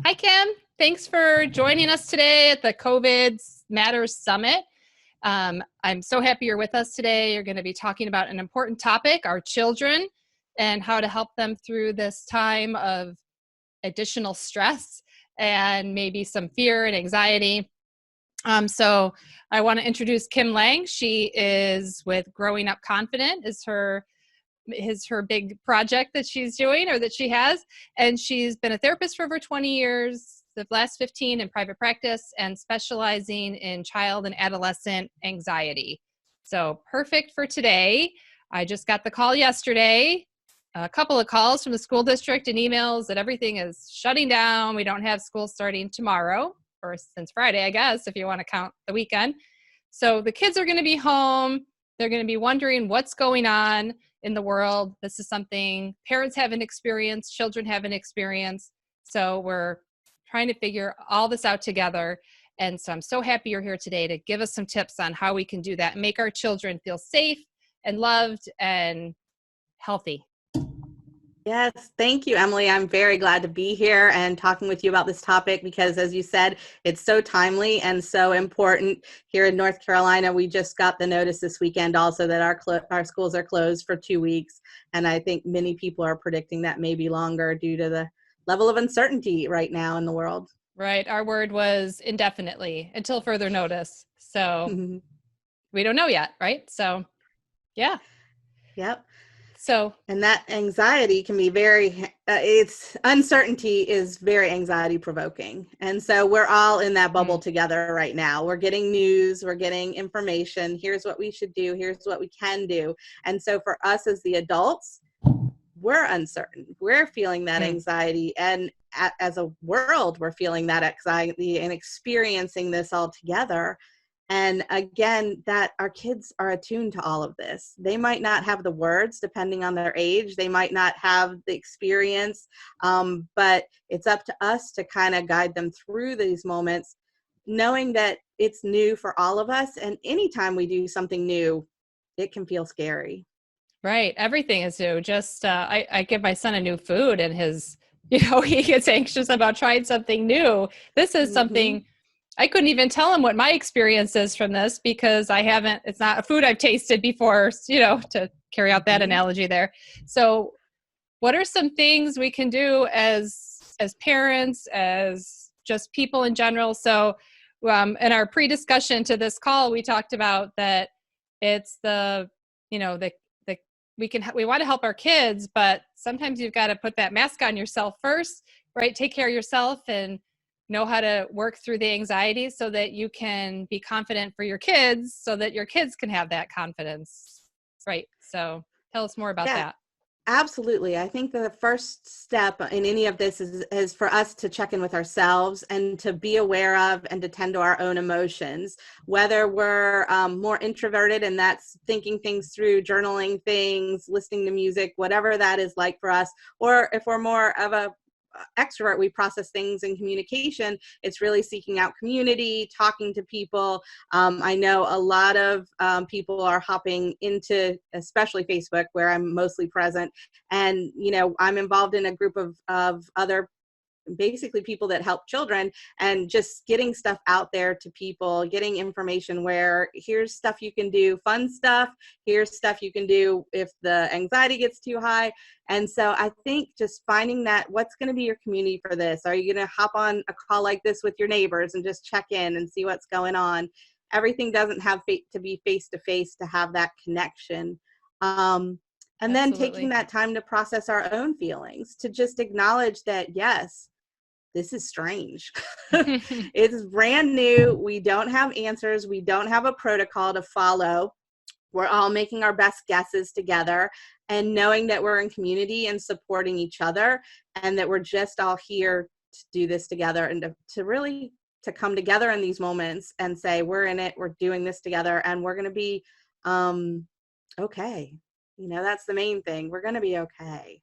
Hi, Kim. Thanks for joining us today at the COVID Matters Summit. I'm so happy you're with us today. You're going to be talking about an important topic, our children, and how to help them through this time of additional stress and maybe some fear and anxiety. So I want to introduce Kim Lange. She is with Growing Up Confident, is her big project that she's doing or that she has. And she's been a therapist for over 20 years, the last 15 in private practice, and specializing in child and adolescent anxiety. So perfect for today. I just got the call yesterday, a couple of calls from the school district and emails that everything is shutting down. We don't have school starting tomorrow, or since Friday, I guess, if you want to count the weekend. So the kids are going to be home. They're going to be wondering what's going on in the world. This is something parents haven't experienced, children haven't experienced. So we're trying to figure all this out together. And so I'm so happy you're here today to give us some tips on how we can do that and make our children feel safe and loved and healthy. Yes, thank you, Emily. I'm very glad to be here and talking with you about this topic because, as you said, it's so timely and so important. Here in North Carolina, we just got the notice this weekend also that our schools are closed for 2 weeks. And I think many people are predicting that may be longer due to the level of uncertainty right now in the world. Right. Our word was indefinitely until further notice. So we don't know yet, right? So, yeah. Yep. So, and that anxiety can be uncertainty is very anxiety provoking. And so we're all in that bubble together right now. We're getting news, we're getting information. Here's what we should do. Here's what we can do. And so for us as the adults, we're uncertain. We're feeling that anxiety. And as a world, we're feeling that anxiety and experiencing this all together. And again, that our kids are attuned to all of this. They might not have the words depending on their age. They might not have the experience, but it's up to us to kind of guide them through these moments, knowing that it's new for all of us. And anytime we do something new, it can feel scary. Right. Everything is new. Just, I give my son a new food and he gets anxious about trying something new. This is something I couldn't even tell him what my experience is from this because it's not a food I've tasted before, to carry out that analogy there. So what are some things we can do as parents, as just people in general? So in our pre-discussion to this call, we talked about that it's we want to help our kids, but sometimes you've got to put that mask on yourself first, right? Take care of yourself and know how to work through the anxiety so that you can be confident for your kids so that your kids can have that confidence. Right. So tell us more about that. Absolutely. I think the first step in any of this is for us to check in with ourselves and to be aware of and to tend to our own emotions, whether we're more introverted and that's thinking things through, journaling things, listening to music, whatever that is like for us, or if we're more of a extrovert, we process things in communication. It's really seeking out community, talking to people. I know a lot of people are hopping into, especially Facebook, where I'm mostly present. And, I'm involved in a group of other basically people that help children, and just getting stuff out there to people, getting information where here's stuff you can do, fun stuff, here's stuff you can do if the anxiety gets too high. And so I think just finding that what's going to be your community for this. Are you going to hop on a call like this with your neighbors and just check in and see what's going on? Everything doesn't have to be face-to-face to have that connection. And then taking that time to process our own feelings, to just acknowledge that, yes, this is strange. It's brand new. We don't have answers. We don't have a protocol to follow. We're all making our best guesses together and knowing that we're in community and supporting each other and that we're just all here to do this together and to really come together in these moments and say, we're in it, we're doing this together, and we're going to be okay. That's the main thing. We're going to be okay.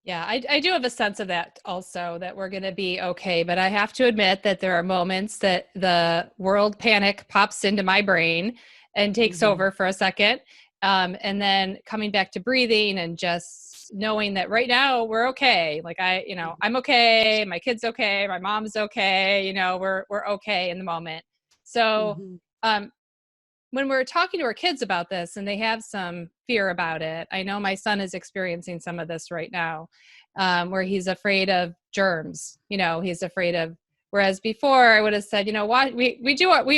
Yeah, I do have a sense of that also, that we're going to be okay. But I have to admit that there are moments that the world panic pops into my brain and takes over for a second. And then coming back to breathing and just knowing that right now we're okay. Like I'm okay. My kid's okay. My mom's okay. We're okay in the moment. So, Mhm. when we're talking to our kids about this and they have some fear about it, I know my son is experiencing some of this right now, where he's afraid of germs. He's afraid of, whereas before I would have said, we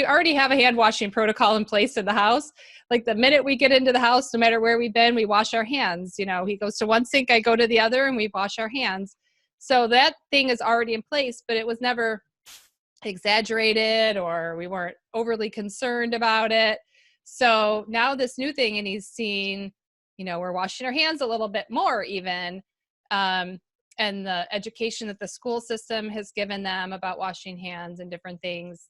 already have a hand washing protocol in place in the house. Like the minute we get into the house, no matter where we've been, we wash our hands. He goes to one sink, I go to the other, and we wash our hands. So that thing is already in place, but it was never exaggerated, or we weren't overly concerned about it. So now this new thing, and he's seen, we're washing our hands a little bit more even. And the education that the school system has given them about washing hands and different things.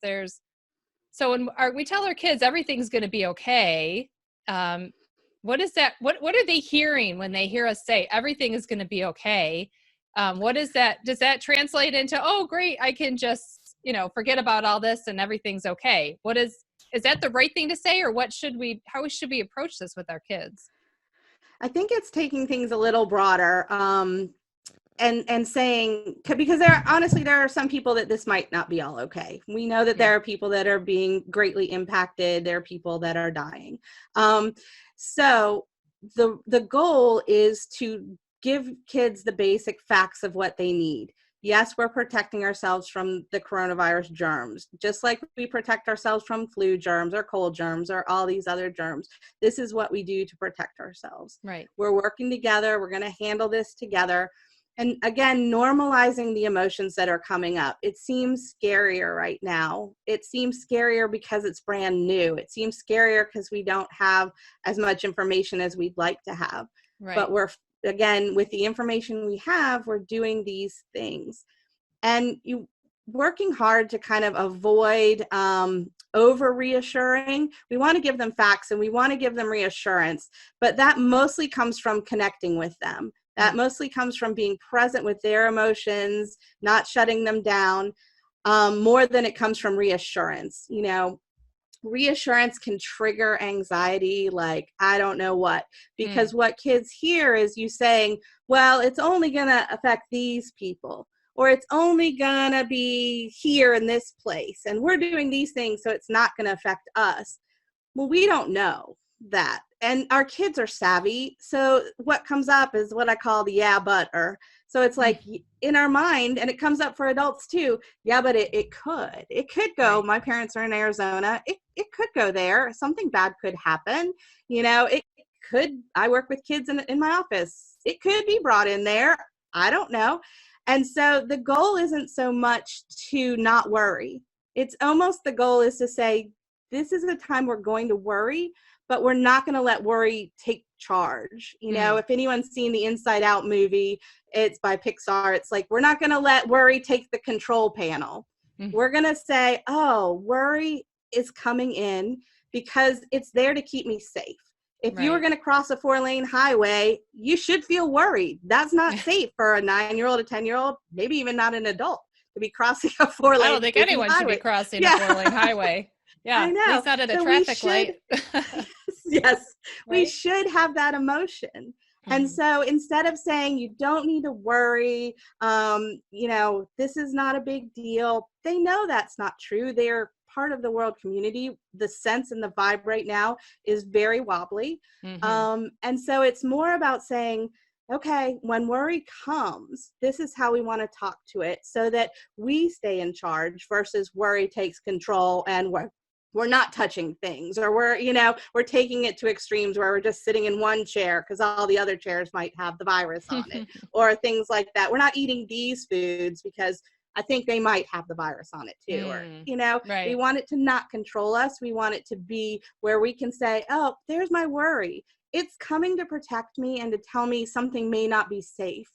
So when we tell our kids everything's going to be okay, what is that? What are they hearing when they hear us say everything is going to be okay? What is that? Does that translate into, oh, great, I can just, forget about all this and everything's okay? Is that the right thing to say, or how should we approach this with our kids? I think it's taking things a little broader, and saying, because honestly, there are some people that this might not be all okay. We know that there are people that are being greatly impacted. There are people that are dying. So the goal is to give kids the basic facts of what they need. Yes, we're protecting ourselves from the coronavirus germs, just like we protect ourselves from flu germs or cold germs or all these other germs. This is what we do to protect ourselves. Right. We're working together. We're going to handle this together. And again, normalizing the emotions that are coming up. It seems scarier right now. It seems scarier because it's brand new. It seems scarier because we don't have as much information as we'd like to have. Right. But again, with the information we have, we're doing these things. And working hard to kind of avoid over reassuring. We want to give them facts and we want to give them reassurance, but that mostly comes from connecting with them. That mostly comes from being present with their emotions, not shutting them down, more than it comes from reassurance. Reassurance can trigger anxiety like I don't know what, because what kids hear is you saying, well, it's only going to affect these people, or it's only going to be here in this place, and we're doing these things, so it's not going to affect us. Well, we don't know that. And our kids are savvy. So what comes up is what I call the yeah, but, or. So it's like in our mind, and it comes up for adults too. Yeah, but it could go. Right. My parents are in Arizona. It could go there. Something bad could happen. It could. I work with kids in my office. It could be brought in there. I don't know. And so the goal isn't so much to not worry. It's almost the goal is to say, this is a time we're going to worry, but we're not going to let worry take charge. If anyone's seen the Inside Out movie, it's by Pixar. It's like, we're not going to let worry take the control panel. We're going to say, oh, worry is coming in because it's there to keep me safe. If you were going to cross a 4-lane highway, you should feel worried. That's not safe for a 9-year-old, a 10-year-old, maybe even not an adult to be crossing a 4-lane highway. I don't think anyone should be crossing a 4-lane highway. Yeah, I know. At least not at a traffic light. Yes, we Right? should have that emotion. And so instead of saying you don't need to worry, this is not a big deal, they know that's not true. They're part of the world community. The sense and the vibe right now is very wobbly. And so it's more about saying, okay, when worry comes, this is how we want to talk to it so that we stay in charge versus worry takes control and we're not touching things, or we're taking it to extremes where we're just sitting in one chair because all the other chairs might have the virus on it, or things like that. We're not eating these foods because I think they might have the virus on it too, or, we want it to not control us. We want it to be where we can say, oh, there's my worry. It's coming to protect me and to tell me something may not be safe.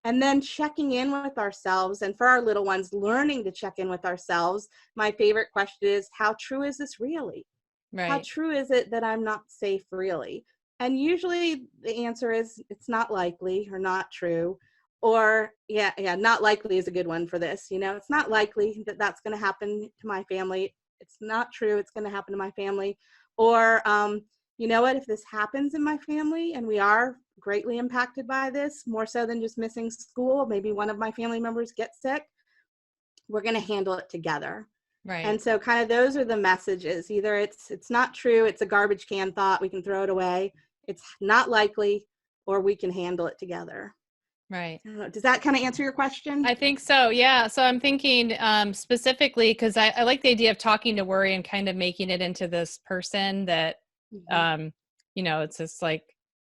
And then checking in with ourselves, and for our little ones, learning to check in with ourselves. My favorite question is, how true is this really? Right. How true is it that I'm not safe really? And usually the answer is it's not likely or not true. Or not likely is a good one for this. It's not likely that that's going to happen to my family. It's not true. It's going to happen to my family. Or you know what, if this happens in my family and we are greatly impacted by this, more so than just missing school, maybe one of my family members gets sick, we're going to handle it together. Right. And so kind of those are the messages. Either it's not true, it's a garbage can thought, we can throw it away, it's not likely, or we can handle it together. Right. I don't know, does that kind of answer your question? I think so. Yeah. So I'm thinking specifically, because I like the idea of talking to worry and kind of making it into this person that, it's this like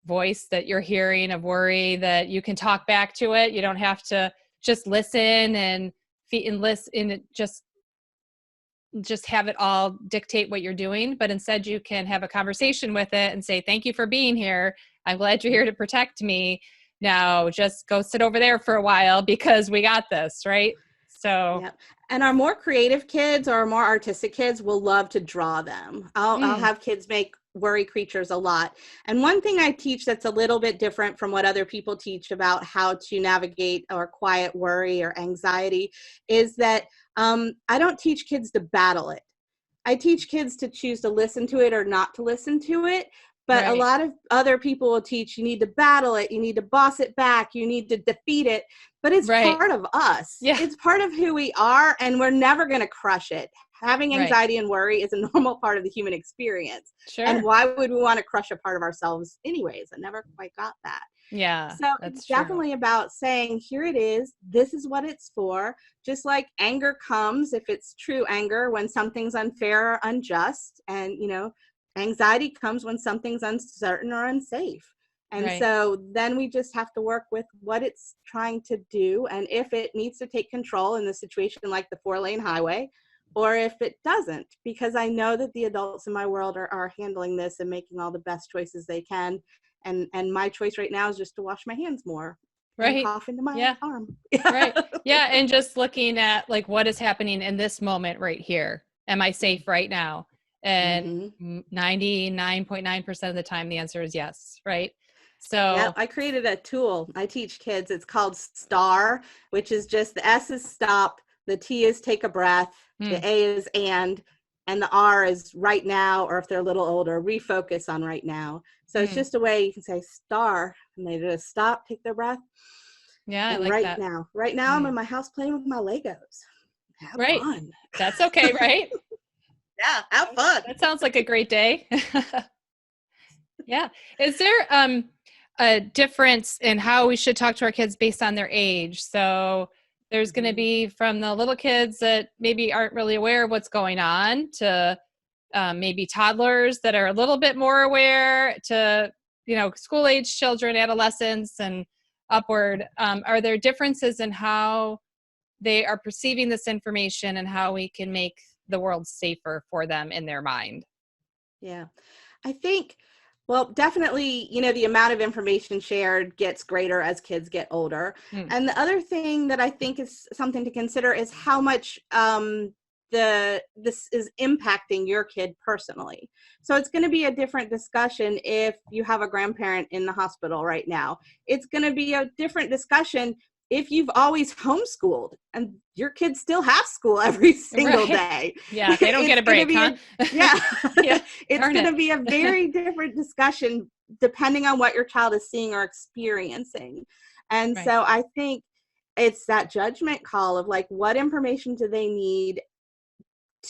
voice that you're hearing of worry, that you can talk back to it. You don't have to just listen and listen and just have it all dictate what you're doing, but instead you can have a conversation with it and say, thank you for being here. I'm glad you're here to protect me. Now just go sit over there for a while because we got this, right? So, yeah. And our more creative kids or our more artistic kids will love to draw them. I'll have kids make worry creatures a lot. And one thing I teach that's a little bit different from what other people teach about how to navigate or quiet worry or anxiety is that I don't teach kids to battle it. I teach kids to choose to listen to it or not to listen to it. But a lot of other people will teach you need to battle it, you need to boss it back, you need to defeat it. But it's part of us. Yeah. It's part of who we are, and we're never going to crush it. Having anxiety and worry is a normal part of the human experience. Sure. And why would we want to crush a part of ourselves anyways? I never quite got that. Yeah. So it's definitely about saying, here it is. This is what it's for. Just like anger comes, if it's true anger, when something's unfair or unjust. And, anxiety comes when something's uncertain or unsafe. And so then we just have to work with what it's trying to do. And if it needs to take control in the situation like the 4-lane highway, or if it doesn't, because I know that the adults in my world are handling this and making all the best choices they can. And my choice right now is just to wash my hands more. And cough into my arm. Right. Yeah. And just looking at like what is happening in this moment right here. Am I safe right now? And 99.9% of the time, the answer is yes. Right. So I created a tool. I teach kids. It's called STAR, which is just the S is stop. The T is take a breath. The A is and the R is right now, or if they're a little older, refocus on right now. So it's just a way you can say STAR, and they just stop, take their breath. Yeah, I and like right that. Right now, I'm in my house playing with my Legos. Have fun. That's okay, right? Yeah, have fun. That sounds like a great day. Yeah. Is there a difference in how we should talk to our kids based on their age? So there's going to be from the little kids that maybe aren't really aware of what's going on to maybe toddlers that are a little bit more aware to, school age children, adolescents, and upward. Are there differences in how they are perceiving this information and how we can make the world safer for them in their mind? Yeah, I think, well, definitely, the amount of information shared gets greater as kids get older. And the other thing that I think is something to consider is how much this is impacting your kid personally. So it's going to be a different discussion if you have a grandparent in the hospital right now. It's going to be a different discussion if you've always homeschooled and your kids still have school every single day. Yeah, they don't get a break, huh? It's going to be a very different discussion depending on what your child is seeing or experiencing. And so I think it's that judgment call of like, what information do they need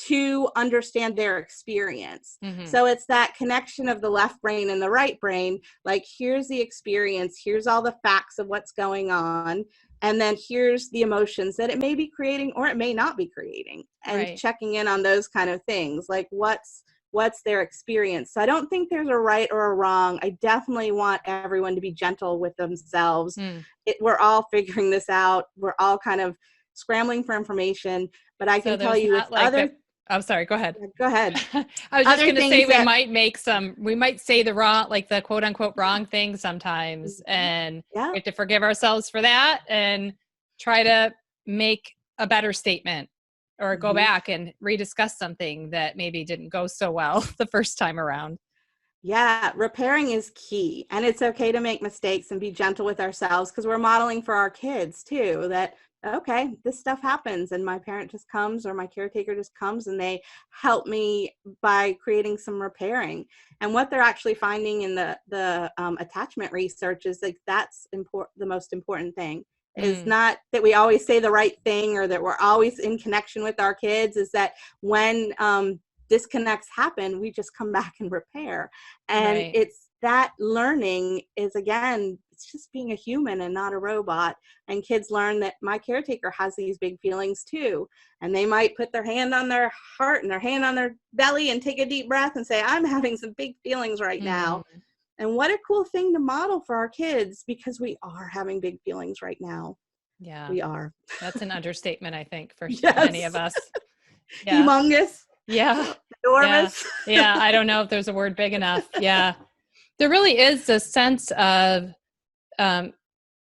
to understand their experience? So it's that connection of the left brain and the right brain. Like, here's the experience, here's all the facts of what's going on, and then here's the emotions that it may be creating or it may not be creating, and checking in on those kind of things, like what's their experience. So I don't think there's a right or a wrong. I definitely want everyone to be gentle with themselves. We're all figuring this out. We're all kind of scrambling for information, but I can tell you with other... I'm sorry, go ahead. Go ahead. I was just going to say we might say the wrong, like the quote unquote wrong thing sometimes. And we have to forgive ourselves for that and try to make a better statement or go back and rediscuss something that maybe didn't go so well the first time around. Yeah, repairing is key. And it's okay to make mistakes and be gentle with ourselves, because we're modeling for our kids too, that okay, this stuff happens, and my parent just comes or my caretaker just comes and they help me by creating some repairing. And what they're actually finding in the attachment research is like that's the most important thing is Mm, not that we always say the right thing or that we're always in connection with our kids, is that when disconnects happen, we just come back and repair. And right. it's that learning is, again, it's just being a human and not a robot. And kids learn that my caretaker has these big feelings too. And they might put their hand on their heart and their hand on their belly and take a deep breath and say, I'm having some big feelings right now. Mm, And what a cool thing to model for our kids, because we are having big feelings right now. yeah. We are. That's an understatement, I think, for many Yes. of us. Yeah. Humongous. Yeah. Yeah. Enormous. Yeah. I don't know if there's a word big enough. Yeah. There really is a sense of, um,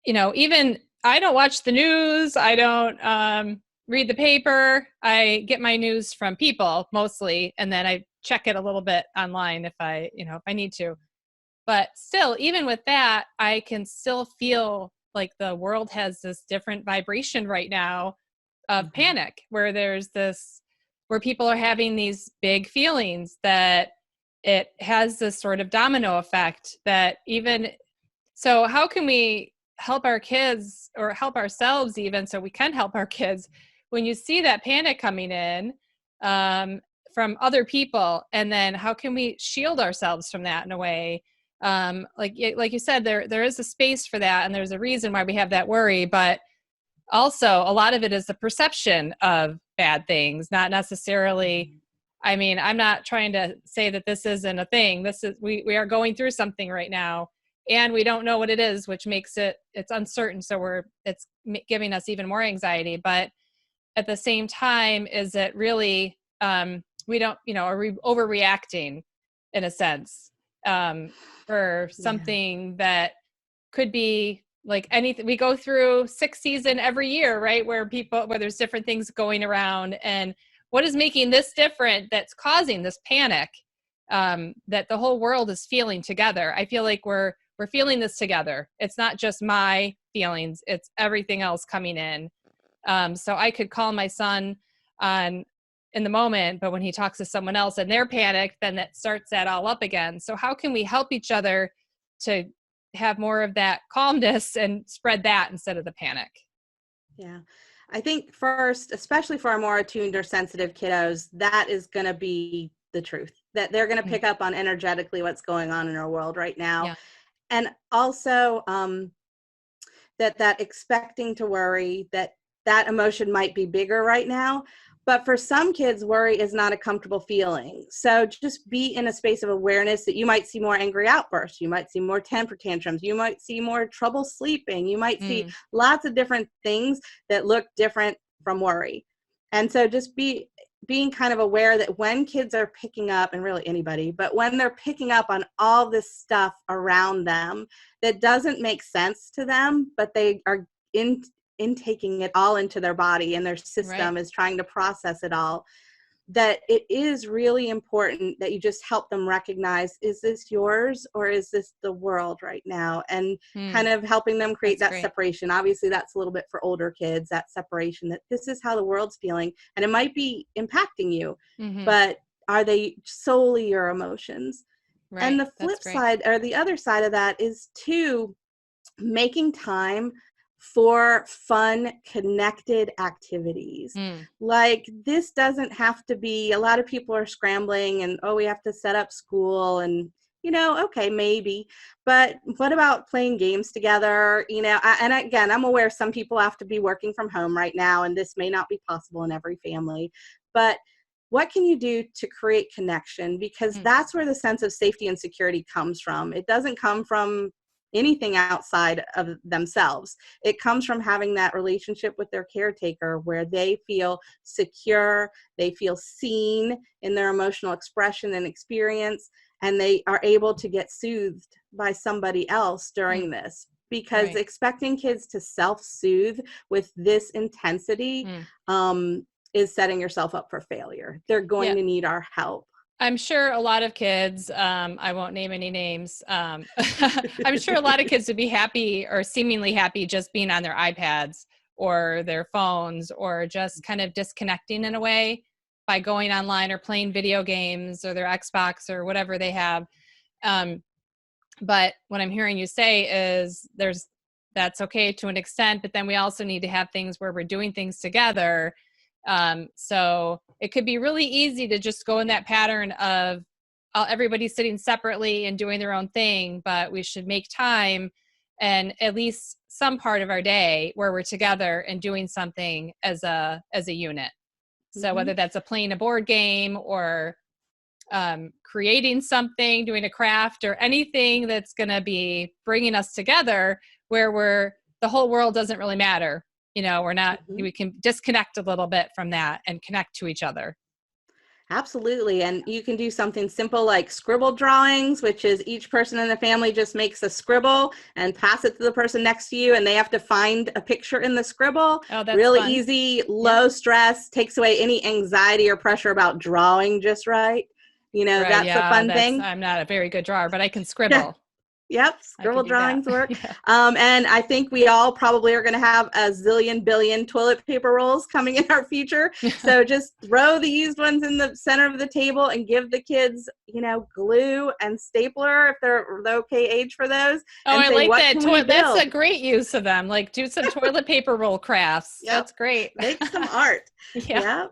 even I don't watch the news. I don't read the paper. I get my news from people mostly, and then I check it a little bit online if I need to. But still, even with that, I can still feel like the world has this different vibration right now of Mhm. panic, where people are having these big feelings that it has this sort of domino effect that even so, how can we help our kids or help ourselves even so we can help our kids when you see that panic coming in um, from other people, and then how can we shield ourselves from that in a way? Like you said, there is a space for that, and there's a reason why we have that worry, but also a lot of it is the perception of bad things, not necessarily. I mean, I'm not trying to say that this isn't a thing. We are going through something right now, and we don't know what it is, which makes it's uncertain. So it's giving us even more anxiety. But at the same time, is it really, we don't, are we overreacting in a sense, for Yeah. something that could be like anything. We go through sixth season every year, right? Where there's different things going around, and what is making this different that's causing this panic, that the whole world is feeling together. I feel like we're feeling this together. It's not just my feelings, it's everything else coming in. So I could call my son on in the moment, but when he talks to someone else and they're panicked, then that starts that all up again. So how can we help each other to have more of that calmness and spread that instead of the panic? Yeah. I think first, especially for our more attuned or sensitive kiddos, that is going to be the truth, that they're going to Mm, pick up on energetically what's going on in our world right now. yeah. And also that expecting to worry, that emotion might be bigger right now. But for some kids, worry is not a comfortable feeling. So just be in a space of awareness that you might see more angry outbursts. You might see more temper tantrums. You might see more trouble sleeping. You might see Mm, lots of different things that look different from worry. And so just being kind of aware that when kids are picking up, and really anybody, but when they're picking up on all this stuff around them that doesn't make sense to them, but they are intaking it all into their body, and their right. system is trying to process it all, that it is really important that you just help them recognize, is this yours or is this the world right now? And kind Mm, of helping them create that's that great. separation. Obviously that's a little bit for older kids, that separation, that this is how the world's feeling and it might be impacting you, Hmm. but are they solely your emotions? And Right. the That's flip great. side, or the other side of that, is to making time for fun, connected activities. Mm, Like, this doesn't have to be, a lot of people are scrambling and, oh, we have to set up school and, okay, maybe. But what about playing games together? And again, I'm aware some people have to be working from home right now, and this may not be possible in every family. But what can you do to create connection? Because mm, that's where the sense of safety and security comes from. It doesn't come from anything outside of themselves. It comes from having that relationship with their caretaker where they feel secure, they feel seen in their emotional expression and experience, and they are able to get soothed by somebody else during mm, this. Because right. expecting kids to self-soothe with this intensity Mm. is setting yourself up for failure. They're going Yeah. to need our help. I'm sure a lot of kids, I won't name any names. I'm sure a lot of kids would be happy or seemingly happy just being on their iPads or their phones, or just kind of disconnecting in a way by going online or playing video games or their Xbox or whatever they have. But what I'm hearing you say is that's okay to an extent, but then we also need to have things where we're doing things together. So it could be really easy to just go in that pattern of everybody sitting separately and doing their own thing, but we should make time and at least some part of our day where we're together and doing something as a unit. So whether that's playing a board game or creating something, doing a craft, or anything that's going to be bringing us together, where the whole world doesn't really matter. We're not, we can disconnect a little bit from that and connect to each other. Absolutely. And you can do something simple like scribble drawings, which is each person in the family just makes a scribble and pass it to the person next to you, and they have to find a picture in the scribble. Oh, that's really fun. Easy, low stress, takes away any anxiety or pressure about drawing just right. Right, that's a fun thing. I'm not a very good drawer, but I can scribble. Yep, scribble drawings work. Yeah. And I think we all probably are going to have a zillion billion toilet paper rolls coming in our future. So just throw the used ones in the center of the table and give the kids, glue and stapler if they're the okay age for those. Oh, and I say, like that. That's a build? great use of them. Like do some toilet paper roll crafts. Yep. That's great. Make some art. Yeah.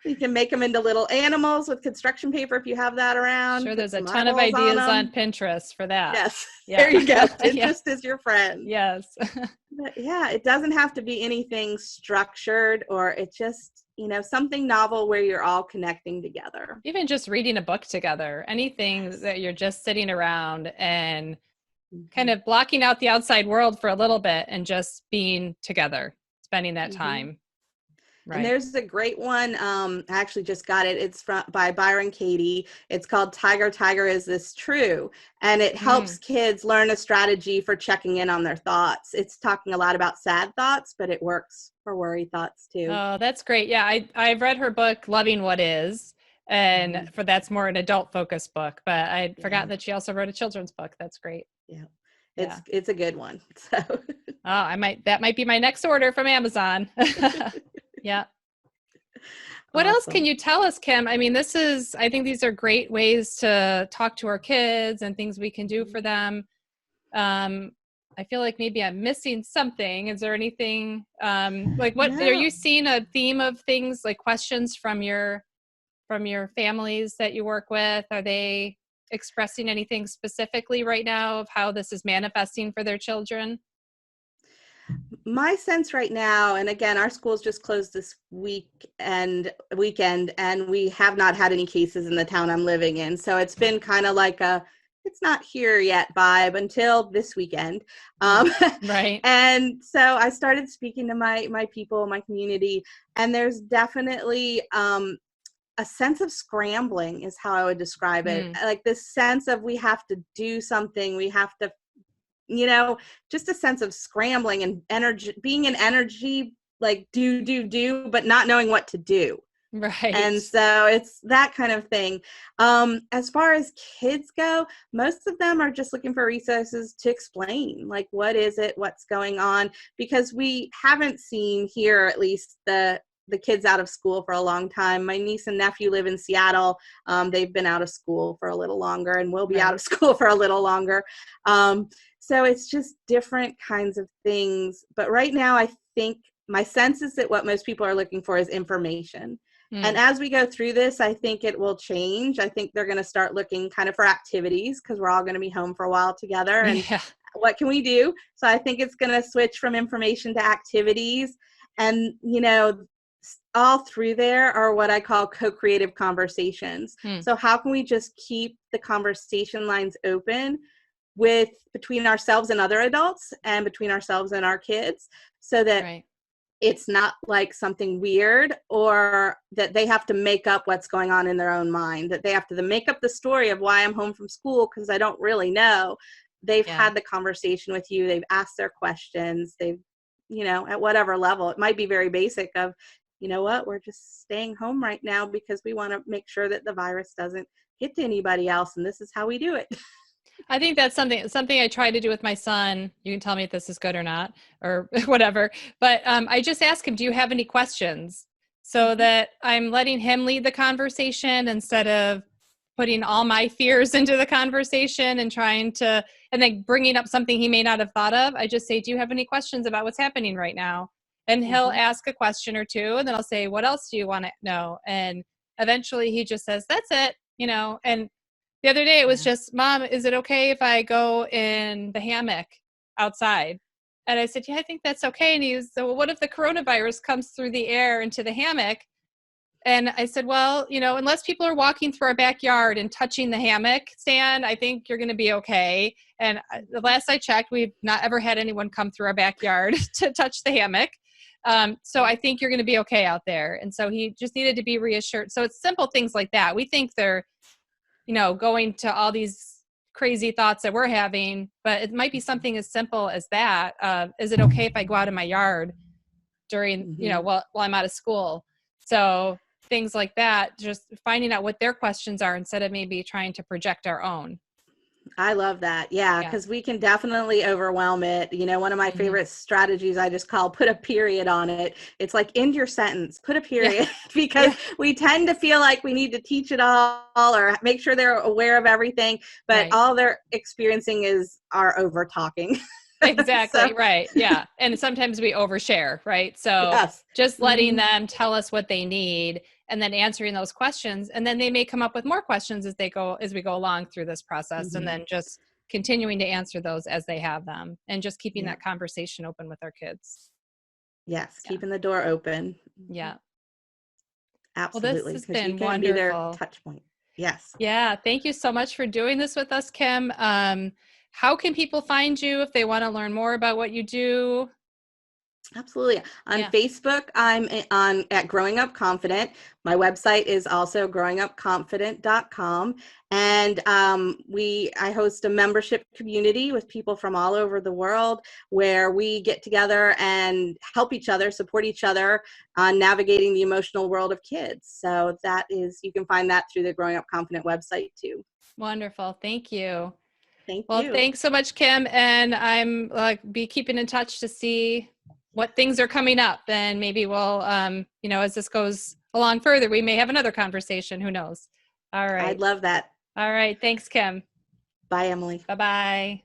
You can make them into little animals with construction paper if you have that around. Sure, there's a ton of ideas on Pinterest for that. Yes, yeah. There you go. Pinterest is your friend. Yes. But yeah, it doesn't have to be anything structured, or it's just, something novel where you're all connecting together. Even just reading a book together, anything that you're just sitting around and kind of blocking out the outside world for a little bit and just being together, spending that time. Right. And there's a great one. I actually just got it. It's by Byron Katie. It's called Tiger, Tiger, Is This True? And it helps kids learn a strategy for checking in on their thoughts. It's talking a lot about sad thoughts, but it works for worry thoughts too. Oh, that's great. Yeah, I've read her book, Loving What Is. And that's more an adult focused book, but I'd forgotten that she also wrote a children's book. That's great. Yeah. It's a good one. So that might be my next order from Amazon. Yeah. What else can you tell us, Kim? I mean, I think these are great ways to talk to our kids and things we can do for them. I feel like maybe I'm missing something. Is there anything are you seeing a theme of things like questions from your families that you work with? Are they expressing anything specifically right now of how this is manifesting for their children? My sense right now, and again, our schools just closed this weekend, and we have not had any cases in the town I'm living in. So it's been kind of like it's not here yet vibe until this weekend. Right. And so I started speaking to my people, my community, and there's definitely a sense of scrambling is how I would describe it. Like this sense of we have to do something, we have to, just a sense of scrambling and energy, being in energy, like do, but not knowing what to do. Right. And so it's that kind of thing. As far as kids go, most of them are just looking for resources to explain, like, what is it, what's going on? Because we haven't seen here, at least the kids out of school for a long time. My niece and nephew live in Seattle. They've been out of school for a little longer and will be out of school for a little longer. So it's just different kinds of things. But right now, I think my sense is that what most people are looking for is information. And as we go through this, I think it will change. I think they're going to start looking kind of for activities because we're all going to be home for a while together. And what can we do? So I think it's going to switch from information to activities. And, all through there are what I call co-creative conversations. So how can we just keep the conversation lines open between ourselves and other adults and between ourselves and our kids so that it's not like something weird or that they have to make up what's going on in their own mind, that they have to make up the story of why I'm home from school because I don't really know. They've had the conversation with you. They've asked their questions. They've, at whatever level, it might be very basic of, we're just staying home right now because we want to make sure that the virus doesn't get to anybody else. And this is how we do it. I think that's something I try to do with my son. You can tell me if this is good or not, or whatever. But I just ask him, "Do you have any questions?" So Mhm. that I'm letting him lead the conversation instead of putting all my fears into the conversation and trying to, and then bringing up something he may not have thought of. I just say, "Do you have any questions about what's happening right now?" And he'll Mhm. ask a question or two, and then I'll say, "What else do you want to know?" And eventually he just says, "That's it," and the other day it was Yeah. just, "Mom, is it okay if I go in the hammock outside?" And I said, "Yeah, I think that's okay." And he was, "So what if the coronavirus comes through the air into the hammock?" And I said, "Well, unless people are walking through our backyard and touching the hammock stand, I think you're going to be okay." And the Mhm. last I checked, we've not ever had anyone come through our backyard to touch the hammock. So I think you're going to be okay out there. And so he just needed to be reassured. So it's simple things like that. We think they're going to all these crazy thoughts that we're having, but it might be something as simple as that. Is it okay if I go out in my yard during, Mhm. while I'm out of school? So things like that, just finding out what their questions are instead of maybe trying to project our own. I love that. Yeah, Yeah. because we can definitely overwhelm it. One of my Hmm. favorite strategies I just call put a period on it. It's like end your sentence, put a Yeah. period, because Yeah. we tend to feel like we need to teach it all or make sure they're aware of everything, but Right. all they're experiencing is our over talking. So, Exactly. Right. Yeah. And sometimes we overshare, right? So yes. just letting Hmm. them tell us what they need and then answering those questions. And then they may come up with more questions as we go along through this process, and Hmm. then just continuing to answer those as they have them and just keeping Yeah. that conversation open with our kids. Yes. Yeah. Keeping the door open. Mhm. Yeah. Well, this Absolutely. has Because you been can be their wonderful. touch point. Yes. Yeah. Thank you so much for doing this with us, Kim. How can people find you if they want to learn more about what you do? Absolutely. On Yeah. Facebook, I'm on at Growing Up Confident. My website is also growingupconfident.com. And I host a membership community with people from all over the world where we get together and help each other, support each other on navigating the emotional world of kids. So you can find that through the Growing Up Confident website too. Wonderful. Thank you. Thank Well, you. thanks so much, Kim. And I'm be keeping in touch to see what things are coming up. And maybe we'll, as this goes along further, we may have another conversation. Who knows? All I'd right. love that. All right. Thanks, Kim. Bye, Emily. Bye-bye.